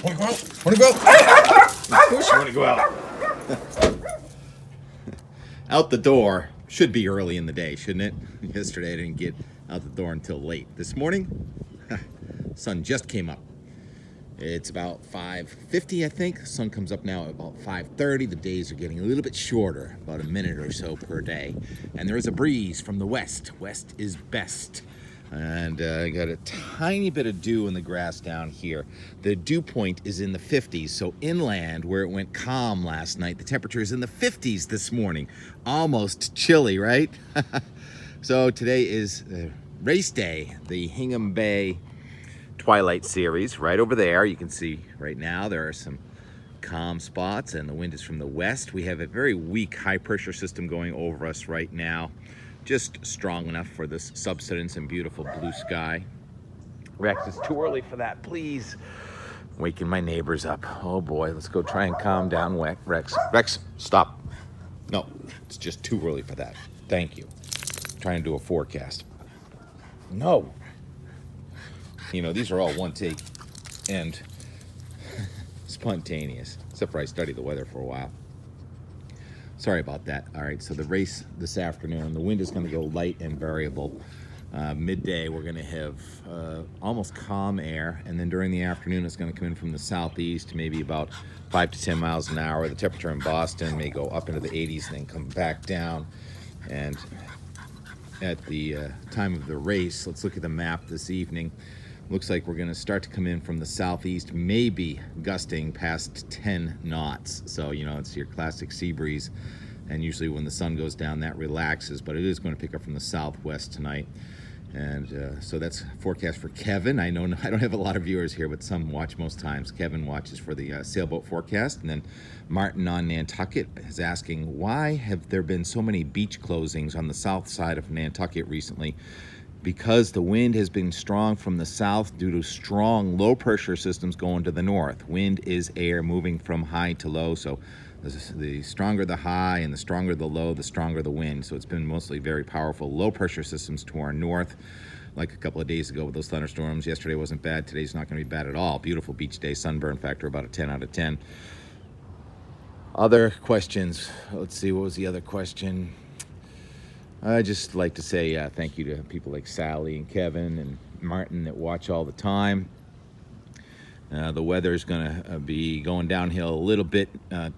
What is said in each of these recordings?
Want to go out? Want to go out? Of course you want to go out. Out the door. Should be early in the day, shouldn't it? Yesterday I didn't get out the door until late. This morning, sun just came up. It's about 5:50, I think. The sun comes up now at about 5:30. The days are getting a little bit shorter, about a minute or so per day. And there is a breeze from the west. West is best. And I got a tiny bit of dew in the grass down here. The dew point is in the 50s, so inland, where it went calm last night, the temperature is in the 50s this morning. Almost chilly, right? So today is race day, the Hingham Bay Twilight Series. Right over there, you can see right now there are some calm spots, and the wind is from the west. We have a very weak high-pressure system going over us right now. Just strong enough for this subsidence and beautiful blue sky. Rex, it's too early for that, please. Waking my neighbors up. Oh boy, let's go try and calm down Rex. Rex, stop. No, it's just too early for that. Thank you. Trying to do a forecast. No. You know, these are all one take and spontaneous, except for I studied the weather for a while. Sorry about that. All right, so the race this afternoon, the wind is going to go light and variable. Midday, we're going to have almost calm air, and then during the afternoon, it's going to come in from the southeast, maybe about 5 to 10 miles an hour. The temperature in Boston may go up into the 80s and then come back down. And at the time of the race, let's look at the map this evening. Looks like we're going to start to come in from the southeast, maybe gusting past 10 knots. So, you know, it's your classic sea breeze. And usually when the sun goes down, that relaxes. But it is going to pick up from the southwest tonight. And so that's forecast for Kevin. I know I don't have a lot of viewers here, but some watch most times. Kevin watches for the sailboat forecast. And then Martin on Nantucket is asking, why have there been so many beach closings on the south side of Nantucket recently? Because the wind has been strong from the south due to strong low pressure systems going to the north. Wind is air moving from high to low, so the stronger the high and the stronger the low, the stronger the wind. So it's been mostly very powerful low pressure systems to our north, like a couple of days ago with those thunderstorms. Yesterday wasn't bad. Today's not going to be bad at all. Beautiful beach day, sunburn factor about a 10 out of 10. Other questions. Let's see, what was the other question? I just like to say thank you to people like Sally and Kevin and Martin that watch all the time. The weather is going to be going downhill a little bit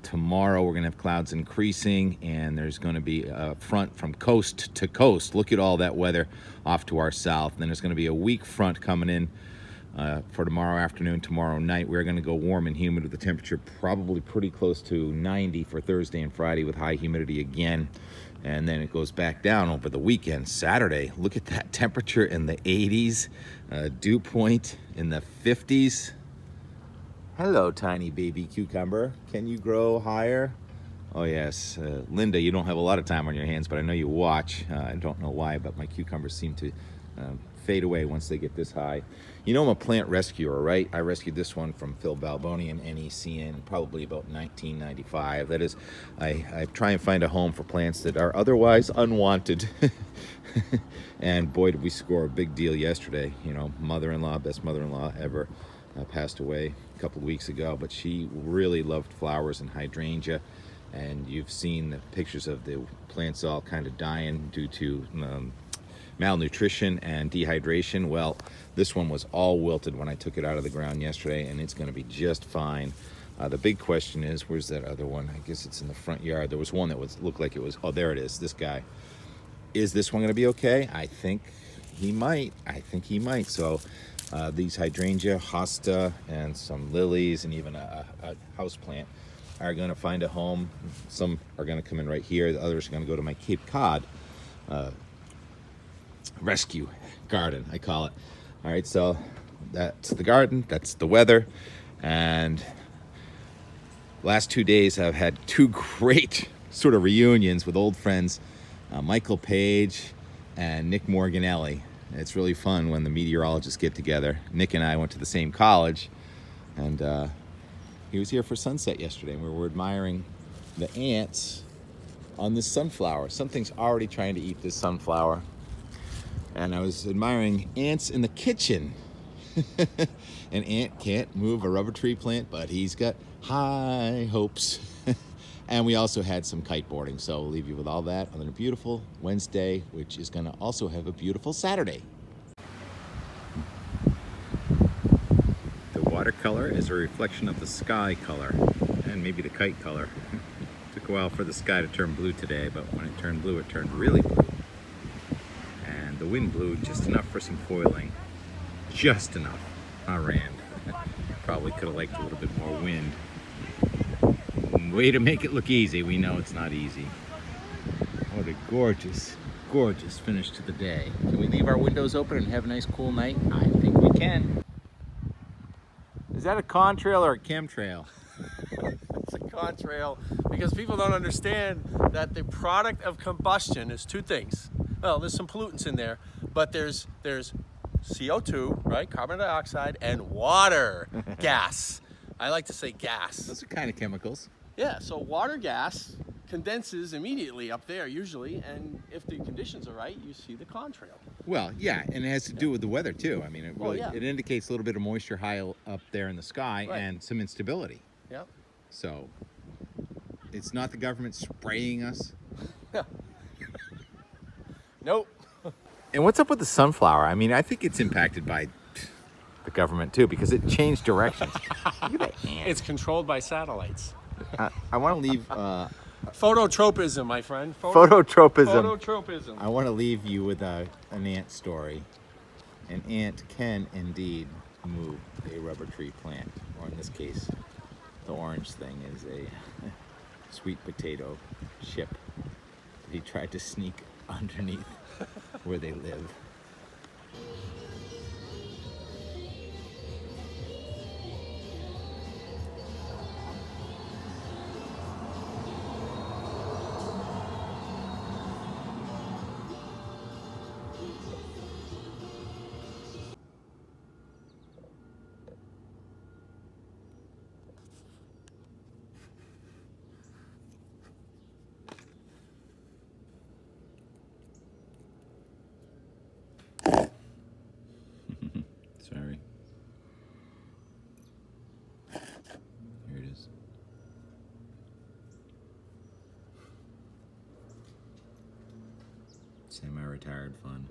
tomorrow. We're going to have clouds increasing, and there's going to be a front from coast to coast. Look at all that weather off to our south. And then there's going to be a weak front coming in for tomorrow afternoon, tomorrow night. We're going to go warm and humid with the temperature probably pretty close to 90 for Thursday and Friday with high humidity again. And then it goes back down over the weekend. Saturday, look at that temperature in the 80s, dew point in the 50s. Hello, tiny baby cucumber. Can you grow higher? Oh, yes. Linda, you don't have a lot of time on your hands, but I know you watch. I don't know why, but my cucumbers seem to fade away once they get this high. You know I'm a plant rescuer, right? I rescued this one from Phil Balboni and NECN probably about 1995. That is, I try and find a home for plants that are otherwise unwanted. And boy, did we score a big deal yesterday. You know, mother-in-law, best mother-in-law ever, passed away a couple of weeks ago, but she really loved flowers and hydrangea. And you've seen the pictures of the plants all kind of dying due to malnutrition and dehydration. Well, this one was all wilted when I took it out of the ground yesterday, and it's going to be just fine. The big question is, where's that other one? I guess it's in the front yard. There was one that looked like it was, oh, there it is, this guy. Is this one going to be okay? I think he might. So these hydrangea, hosta, and some lilies, and even a house plant are going to find a home. Some are going to come in right here. The others are going to go to my Cape Cod rescue garden, I call it. All right, so that's the garden, that's the weather. And last 2 days I've had two great sort of reunions with old friends, Michael Page and Nick Morganelli. It's really fun when the meteorologists get together. Nick and I went to the same college, and he was here for sunset yesterday, and we were admiring the ants on this sunflower. Something's already trying to eat this sunflower. And I was admiring ants in the kitchen. An ant can't move a rubber tree plant, but he's got high hopes. And we also had some kiteboarding, so we'll leave you with all that on a beautiful Wednesday, which is going to also have a beautiful Saturday. The watercolor is a reflection of the sky color, and maybe the kite color. Took a while for the sky to turn blue today, but when it turned blue, it turned really blue. And the wind blew just enough for some foiling. Just enough. Not Rand. Probably could have liked a little bit more wind. Way to make it look easy. We know it's not easy. What a gorgeous, gorgeous finish to the day. Can we leave our windows open and have a nice cool night? I think we can. Is that a contrail or a chemtrail? It's a contrail because people don't understand that the product of combustion is two things. Well, there's some pollutants in there, but there's CO2, right? Carbon dioxide, and water, gas. I like to say gas. Those are kind of chemicals. Yeah, so water gas condenses immediately up there usually, and if the conditions are right, you see the contrail. Well, yeah, and it has to do with the weather too. I mean, it really, yeah. it indicates a little bit of moisture high up there in the sky, Right. and some instability. Yep. So it's not the government spraying us. Nope. And what's up with the sunflower? I mean, I think it's impacted by the government too, because it changed directions. Look at that ant. It's controlled by satellites. I want to leave Phototropism, my friend. phototropism. Phototropism. I want to leave you with an ant story. An ant can indeed move a rubber tree plant, or in this case, the orange thing is a sweet potato chip. He tried to sneak underneath where they live. Sorry. Here it is. Semi-retired fun.